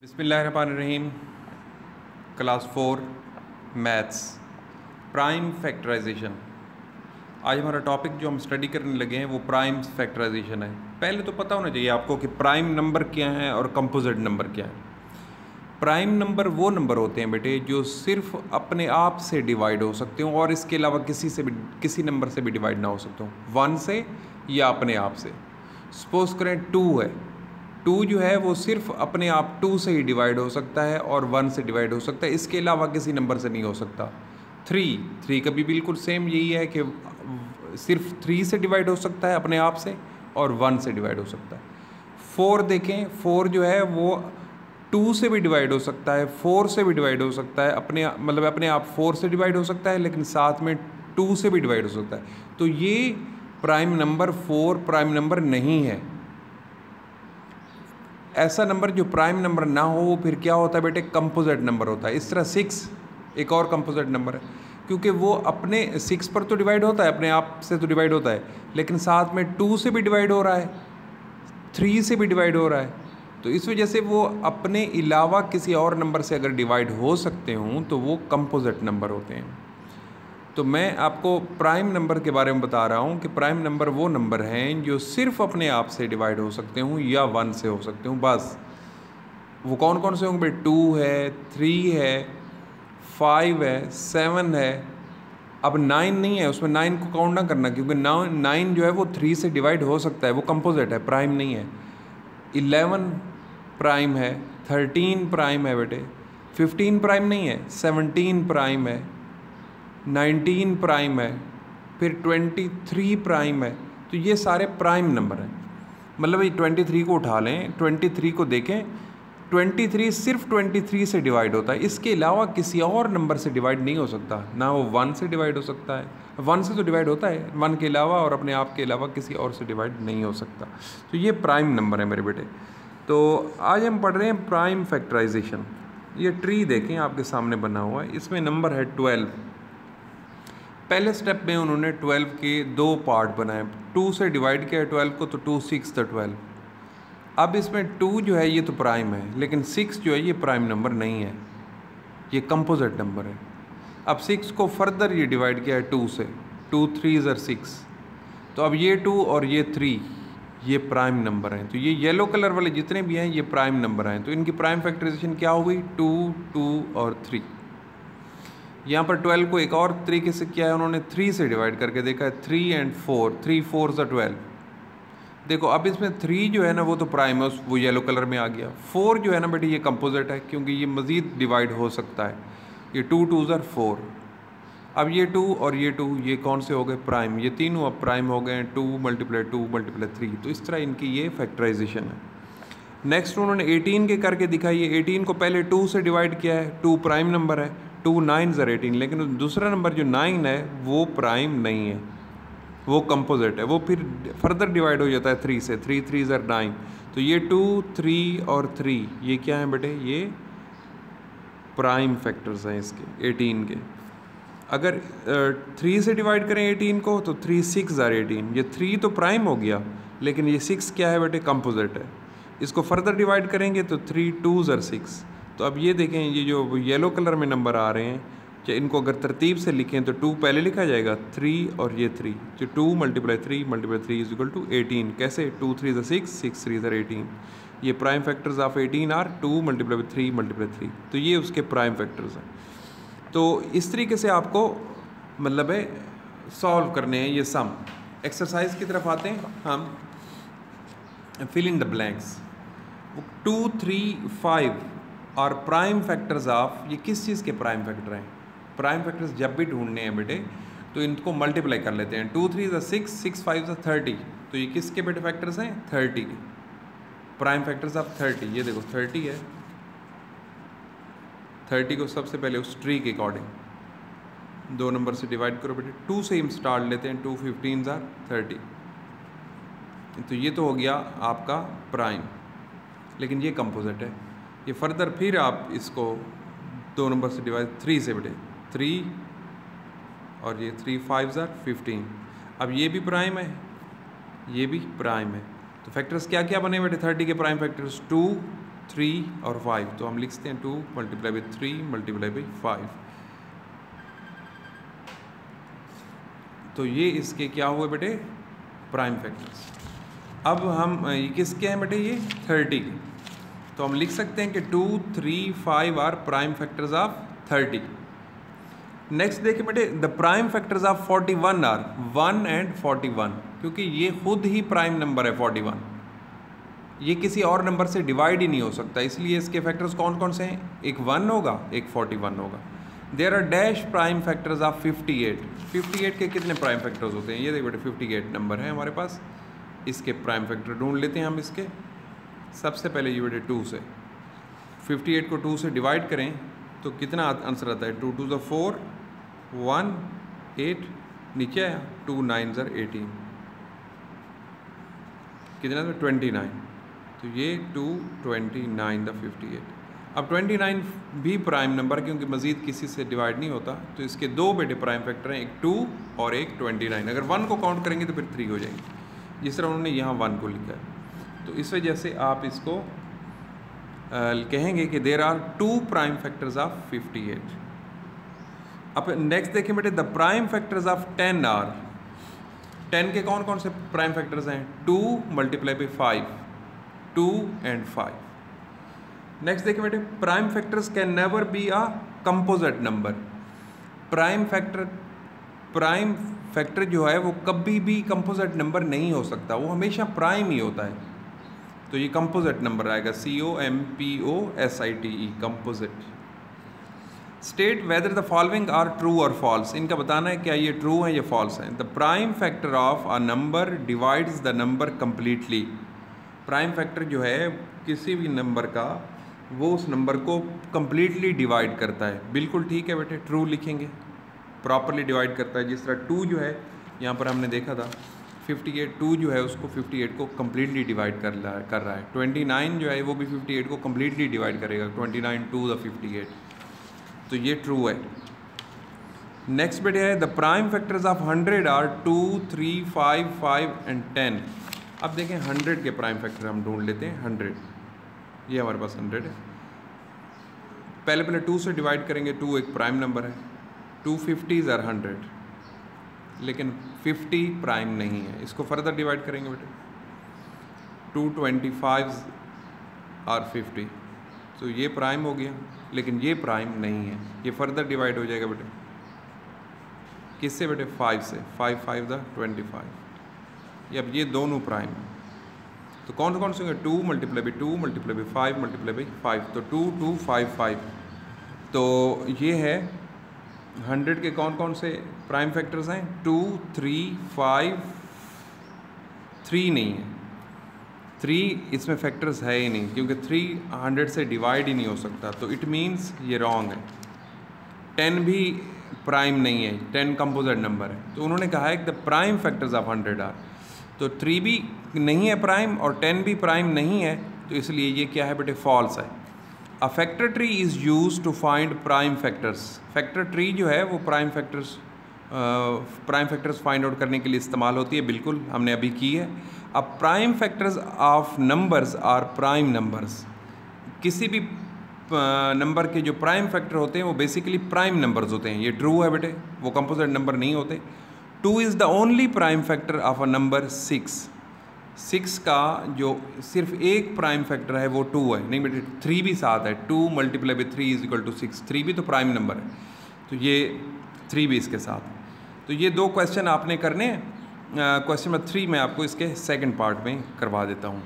बिस्मिल्लाहिर्रहमानिर्रहीम। Class 4 maths prime factorization. आज हमारा टॉपिक जो हम स्टडी करने लगे हैं वो प्राइम फैक्टराइजेशन है। पहले तो पता होना चाहिए आपको कि प्राइम नंबर क्या है और कंपोजिट नंबर क्या है। प्राइम नंबर वो नंबर होते हैं बेटे जो सिर्फ अपने आप से डिवाइड हो सकते हो और इसके अलावा किसी नंबर से भी डिवाइड ना हो सकते हो, 1 से या अपने आप से। सपोज करें 2 है, 2 जो है वो सिर्फ अपने आप 2 से ही डिवाइड हो सकता है और 1 से डिवाइड हो सकता है, इसके अलावा किसी नंबर से नहीं हो सकता। 3 का भी बिल्कुल सेम यही है कि सिर्फ 3 से डिवाइड हो सकता है अपने आप से और 1 से डिवाइड हो सकता है। 4 देखें, 4 जो है वो 2 से भी डिवाइड हो सकता है, 4 से भी डिवाइड हो सकता है, अपने आप 4 से डिवाइड हो सकता है, लेकिन साथ में 2 से भी डिवाइड हो सकता है। तो ये प्राइम नंबर 4 प्राइम नंबर नहीं है। ऐसा नंबर जो प्राइम नंबर ना हो वो फिर क्या होता है बेटे, कंपोजिट नंबर होता है। इस तरह 6 एक और कंपोजिट नंबर है, क्योंकि वो अपने 6 पर तो डिवाइड होता है, अपने आप से तो डिवाइड होता है, लेकिन साथ में 2 से भी डिवाइड हो रहा है, 3 से भी डिवाइड हो रहा है। तो इस वजह से वो अपने अलावा किसी और नंबर से अगर डिवाइड हो सकते हों तो वो कंपोजिट नंबर होते हैं। तो मैं आपको प्राइम नंबर के बारे में बता रहा हूँ कि प्राइम नंबर वो नंबर हैं जो सिर्फ अपने आप से डिवाइड हो सकते हों या 1 से हो सकते हों, बस। वो कौन कौन से होंगे भाई? 2 है, 3 है, 5 है, 7 है। अब 9 नहीं है, उसमें 9 को काउंट ना करना, क्योंकि 9 जो है वो 3 से डिवाइड हो सकता है, वो कंपोजिट है, प्राइम नहीं है। 11 प्राइम है, 13 प्राइम है बेटे, 15 प्राइम नहीं है, 17 प्राइम है, 19 प्राइम है, फिर 23 प्राइम है। तो ये सारे प्राइम नंबर हैं। मतलब ये 23 को उठा लें, 23 को देखें, 23 सिर्फ 23 से डिवाइड होता है, इसके अलावा किसी और नंबर से डिवाइड नहीं हो सकता। ना वो 1 से डिवाइड हो सकता है, 1 से तो डिवाइड होता है, 1 के अलावा और अपने आप के अलावा किसी और से डिवाइड नहीं हो सकता। तो ये प्राइम नंबर है मेरे बेटे। तो आज हम पढ़ रहे हैं प्राइम फैक्टराइजेशन। ये ट्री देखें आपके सामने बना हुआ है, इसमें नंबर है 12। पहले स्टेप में उन्होंने 12 के 2 पार्ट बनाए, 2 से डिवाइड किया 12 को, तो 2 6 द 12। अब इसमें 2 जो है ये तो प्राइम है, लेकिन 6 जो है ये प्राइम नंबर नहीं है, ये कंपोजिट नंबर है। अब 6 को फर्दर ये डिवाइड किया है 2 से, 2 3 ज़र 6। तो अब ये 2 और ये 3 ये प्राइम नंबर हैं। तो ये येलो कलर वाले जितने भी हैं ये प्राइम नंबर हैं। तो इनकी प्राइम फैक्टराइजेशन क्या हुई? 2 2 और 3। यहाँ पर 12 को एक और तरीके से किया है उन्होंने, 3 से डिवाइड करके देखा है, 3 एंड 4, 3 4 ज़ा 12। देखो अब इसमें 3 जो है ना वो तो प्राइम है, वो येलो कलर में आ गया। 4 जो है ना बेटे ये कंपोजिट है, क्योंकि ये मज़ीद डिवाइड हो सकता है। ये 2 2 ज़र 4। अब ये 2 और ये 2 ये कौन से हो गए? प्राइम। ये तीनों अब प्राइम हो गए हैं, 2 × 2 × 3। तो इस तरह इनकी ये फैक्टराइजेशन है। नेक्स्ट उन्होंने 18 के करके दिखाई है। 18 को पहले 2 से डिवाइड किया है, 2 प्राइम नंबर है, 2 9 ज़र 18, लेकिन दूसरा नंबर जो 9 है वो प्राइम नहीं है, वो कंपोजिट है। वो फिर फर्दर डिवाइड हो जाता है 3 से, 3 3 ज़र 9। तो ये 2 3 और 3 ये क्या है बेटे? ये प्राइम फैक्टर्स हैं इसके 18 के। अगर 3 से डिवाइड करें 18 को तो 3 6 ज़र 18। ये 3 तो प्राइम हो गया, लेकिन ये 6 क्या है बेटे? कंपोजिट है। इसको फर्दर डिवाइड करेंगे तो 3 2 ज़र 6। तो अब ये देखें, ये जो येलो कलर में नंबर आ रहे हैं, चाहे इनको अगर तरतीब से लिखें तो 2 पहले लिखा जाएगा, 3 और ये 3, जो 2 × 3 × 3 = 18। कैसे? 2 3 ज़र 6, 6 3 ज़र 18। ये प्राइम फैक्टर्स ऑफ 18 आर 2 × 3 × 3। तो ये उसके प्राइम फैक्टर्स हैं। तो इस तरीके से आपको मतलब है सॉल्व करने हैं ये सम। एक्सरसाइज की तरफ आते हैं हम। Fill in the blanks. 2 3 5 और प्राइम फैक्टर्स ऑफ, ये किस चीज़ के प्राइम फैक्टर हैं? प्राइम फैक्टर्स जब भी ढूंढने हैं बेटे तो इनको मल्टीप्लाई कर लेते हैं। 2 3 ज़र 6, 6 5 ज़र 30। तो ये किसके बेटे फैक्टर्स हैं? 30 के प्राइम फैक्टर्स ऑफ 30। ये देखो 30 है, 30 को सबसे पहले उस ट्री के अकॉर्डिंग 2 नंबर से डिवाइड करो बेटे। 2 से हम स्टार्ट लेते हैं, 2 15 ज़र 30। तो ये तो हो गया आपका प्राइम, लेकिन ये कंपोजिट है। ये फर्दर फिर आप इसको 2 नंबर से डिवाइड, 3 से बेटे 3 और ये 3 5 ज़र 15। अब ये भी प्राइम है, ये भी प्राइम है। तो फैक्टर्स क्या क्या बने बेटे 30 के प्राइम फैक्टर्स? 2 3 और 5, तो हम लिखते हैं 2 मल्टीप्लाई बाई 3 मल्टीप्लाई बाई 5। तो ये इसके क्या हुए बेटे, प्राइम फैक्टर्स। अब हम ये किसके हैं बेटे, ये 30 के, तो हम लिख सकते हैं कि 2, 3, 5 are prime factors of 30। Next देखिए बेटे, the prime factors of 41 are 1 and 41, क्योंकि ये खुद ही प्राइम नंबर है 41, ये किसी और नंबर से डिवाइड ही नहीं हो सकता, इसलिए इसके फैक्टर्स कौन कौन से हैं, एक 1 होगा, एक 41 होगा। There are dash prime factors of 58। 58 के कितने प्राइम फैक्टर्स होते हैं, ये देखिए बेटे 58 नंबर है हमारे पास, इसके प्राइम फैक्टर ढूंढ लेते हैं हम इसके। सबसे पहले ये बेटे 2 से 58 को 2 से डिवाइड करें तो कितना आंसर आता है, 2 2 ज़ा 4, 1 8, नीचे आया 2 9 ज़ा 18, कितना था 29, तो ये 229 द 58। अब 29 भी प्राइम नंबर क्योंकि मज़ीद किसी से डिवाइड नहीं होता, तो इसके दो बेटे प्राइम फैक्टर हैं, एक 2 और एक 29। अगर 1 को काउंट करेंगे तो फिर 3 हो जाएंगे, जिस तरह उन्होंने यहाँ 1 को लिखा है। तो इस वजह से आप इसको कहेंगे कि there are 2 prime factors of 58। अब नेक्स्ट देखें बेटे, the prime factors of 10 are, 10 के कौन कौन से प्राइम फैक्टर्स हैं, 2 मल्टीप्लाई बाई 5, 2 एंड 5। नेक्स्ट देखिए बेटे, prime factors can never be a composite number. Prime factor जो है वो कभी भी कंपोजिट नंबर नहीं हो सकता, वो हमेशा प्राइम ही होता है, तो ये कंपोजिट नंबर आएगा, COMPOSITE, composite. State whether the following are true और फॉल्स, इनका बताना है क्या ये ट्रू है या फॉल्स है। The prime factor of a number divides the number completely. Prime factor जो है किसी भी नंबर का, वो उस नंबर को कम्प्लीटली डिवाइड करता है। बिल्कुल ठीक है बेटे, ट्रू लिखेंगे, प्रॉपरली डिवाइड करता है। जिस तरह 2 जो है यहाँ पर हमने देखा था 58, 2 जो है उसको 58 को कम्प्लीटली डिवाइड कर रहा है। 29 जो है वो भी 58 को कम्प्लीटली डिवाइड करेगा, 29 2 द 58, तो ये ट्रू है। नेक्स्ट बेटे है, the prime factors of 100 are 2, 3, 5, 5 and 10। अब देखें 100 के प्राइम फैक्टर हम ढूंढ लेते हैं। 100, ये हमारे पास 100 है। पहले 2 से डिवाइड करेंगे, 2 एक प्राइम नंबर है, 250s आर 100, लेकिन 50 प्राइम नहीं है। इसको फर्दर डिवाइड करेंगे बेटे, 225s आर 50, तो ये प्राइम हो गया, लेकिन ये प्राइम नहीं है। ये फर्दर डिवाइड हो जाएगा बेटे, किससे बेटे, 5 से, 5 5 द 25, ये अब ये दोनों प्राइम है। तो कौन कौन से होंगे, 2 multiply by 2 multiply by 5 multiply by 5, तो 2 2 5 5। तो ये है 100 के कौन कौन से प्राइम फैक्टर्स हैं, 2 3 5, 3 नहीं है, 3 इसमें फैक्टर्स है ही नहीं, क्योंकि 3 100 से डिवाइड ही नहीं हो सकता, तो इट मीन्स ये रॉन्ग है। 10 भी प्राइम नहीं है, 10 कंपोजिट नंबर है, तो उन्होंने कहा है कि the prime factors of 100 are, तो 3 भी नहीं है प्राइम और 10 भी प्राइम नहीं है, तो इसलिए ये क्या है बेटे, फॉल्स है। A factor tree is use to find prime factors. Factor tree जो है वो प्राइम फैक्टर्स फाइंड आउट करने के लिए इस्तेमाल होती है, बिल्कुल हमने अभी की है। अब prime factors of numbers are prime numbers. किसी भी नंबर के जो प्राइम फैक्टर होते हैं वो बेसिकली प्राइम नंबर्स होते हैं, ये ट्रू है बेटे, वो कंपोजिट नंबर नहीं होते। 2 is the only prime factor of a number 6। 6 का जो सिर्फ एक प्राइम फैक्टर है वो 2 है, नहीं बेटे 3 भी साथ है, 2 multiply by 3 is equal to 6, 3 भी तो प्राइम नंबर है, तो ये 3 भी इसके साथ है। तो ये 2 क्वेश्चन आपने करने हैं। क्वेश्चन नंबर 3 मैं आपको इसके सेकंड पार्ट में करवा देता हूँ।